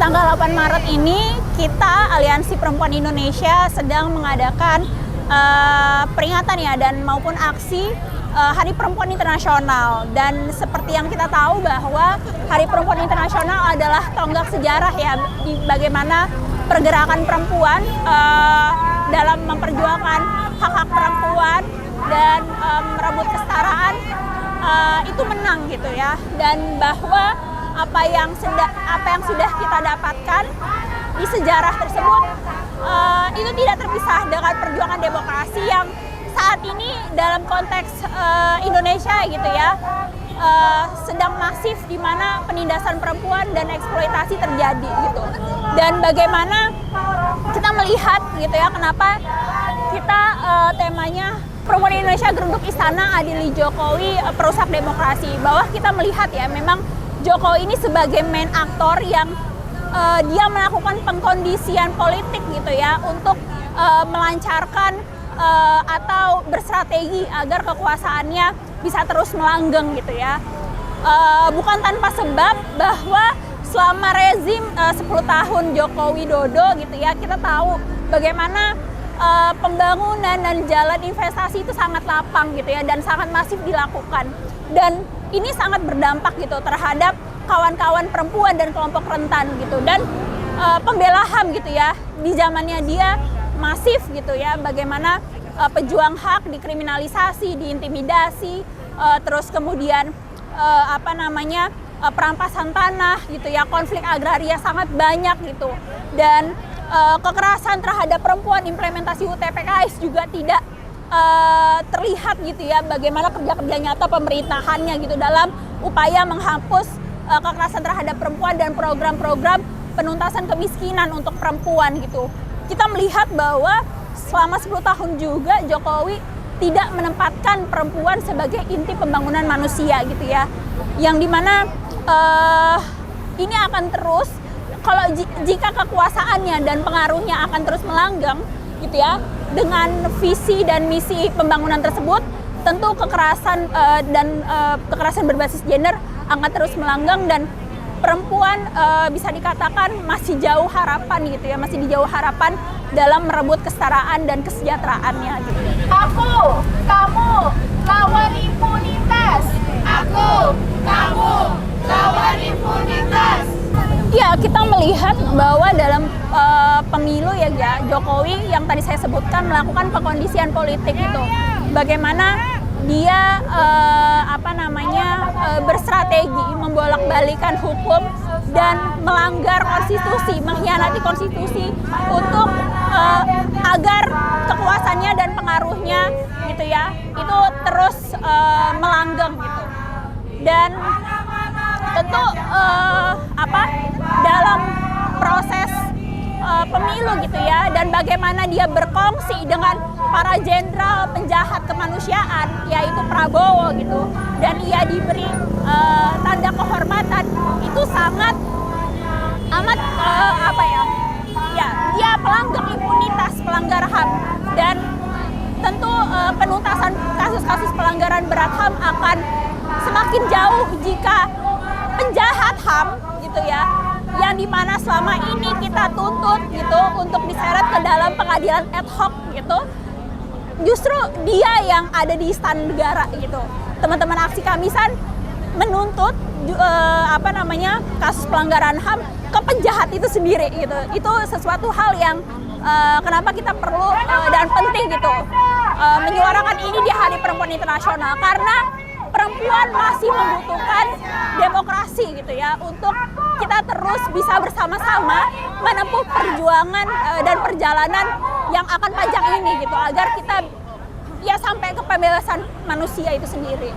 tanggal 8 Maret ini kita Aliansi Perempuan Indonesia sedang mengadakan peringatan ya dan maupun aksi Hari Perempuan Internasional. Dan seperti yang kita tahu bahwa Hari Perempuan Internasional adalah tonggak sejarah ya di bagaimana pergerakan perempuan dalam memperjuangkan hak-hak perempuan dan merebut kesetaraan itu menang gitu ya. Dan bahwa apa yang sudah kita dapatkan di sejarah tersebut itu tidak terpisah dengan perjuangan demokrasi yang saat ini dalam konteks Indonesia gitu ya sedang masif, di mana penindasan perempuan dan eksploitasi terjadi gitu. Dan bagaimana kita melihat gitu ya, kenapa kita temanya Perempuan Indonesia Geruduk Istana Adili Jokowi Perusak Demokrasi, bahwa kita melihat ya memang Jokowi ini sebagai main aktor yang dia melakukan pengkondisian politik gitu ya untuk melancarkan atau berstrategi agar kekuasaannya bisa terus melanggeng gitu ya. Bukan tanpa sebab bahwa selama rezim 10 tahun Joko Widodo gitu ya, kita tahu bagaimana pembangunan dan jalan investasi itu sangat lapang gitu ya dan sangat masif dilakukan. Dan ini sangat berdampak gitu terhadap kawan-kawan perempuan dan kelompok rentan gitu. Dan pembela HAM gitu ya, di zamannya dia masif gitu ya, bagaimana pejuang hak dikriminalisasi, diintimidasi, terus kemudian perampasan tanah gitu ya, konflik agraria sangat banyak gitu. Dan kekerasan terhadap perempuan, implementasi UTPKS juga tidak terlihat gitu ya, bagaimana kerja-kerja nyata pemerintahannya gitu dalam upaya menghapus kekerasan terhadap perempuan dan program-program penuntasan kemiskinan untuk perempuan gitu. Kita melihat bahwa selama 10 tahun juga Jokowi tidak menempatkan perempuan sebagai inti pembangunan manusia gitu ya. Yang dimana ini akan terus, kalau jika kekekuasaannya dan pengaruhnya akan terus melanggang gitu ya, dengan visi dan misi pembangunan tersebut, tentu kekerasan kekerasan berbasis gender akan terus melanggang dan perempuan bisa dikatakan masih jauh harapan gitu ya, masih dijauh harapan dalam merebut kesetaraan dan kesejahteraannya gitu. Aku, kamu, lawan impunitas. Aku, kamu, lawan impunitas. Ya, kita melihat bahwa dalam pemilu ya Jokowi yang tadi saya sebutkan melakukan pengkondisian politik itu. Bagaimana dia berstrategi membolak-balikan hukum dan melanggar konstitusi, mengkhianati konstitusi untuk agar kekuasaannya dan pengaruhnya gitu ya itu terus melanggeng gitu. Dan tentu dalam proses pemilu gitu ya, dan bagaimana dia berkongsi dengan para jenderal penjahat kemanusiaan yaitu Prabowo gitu, dan ia diberi tanda kehormatan itu sangat amat dia pelanggar impunitas, pelanggar HAM. Dan tentu penuntasan kasus-kasus pelanggaran berat HAM akan semakin jauh jika penjahat HAM gitu ya, yang dimana selama ini kita tuntut gitu untuk diseret ke dalam pengadilan ad hoc gitu, justru dia yang ada di istana negara gitu. Teman-teman aksi Kamisan menuntut kasus pelanggaran HAM ke penjahat itu sendiri gitu. Itu sesuatu hal yang kenapa kita perlu dan penting gitu menyuarakan ini di Hari Perempuan Internasional, karena perempuan masih membutuhkan demokrasi gitu ya, untuk kita terus bisa bersama-sama menempuh perjuangan dan perjalanan yang akan panjang ini gitu, agar kita ya sampai ke pembebasan manusia itu sendiri.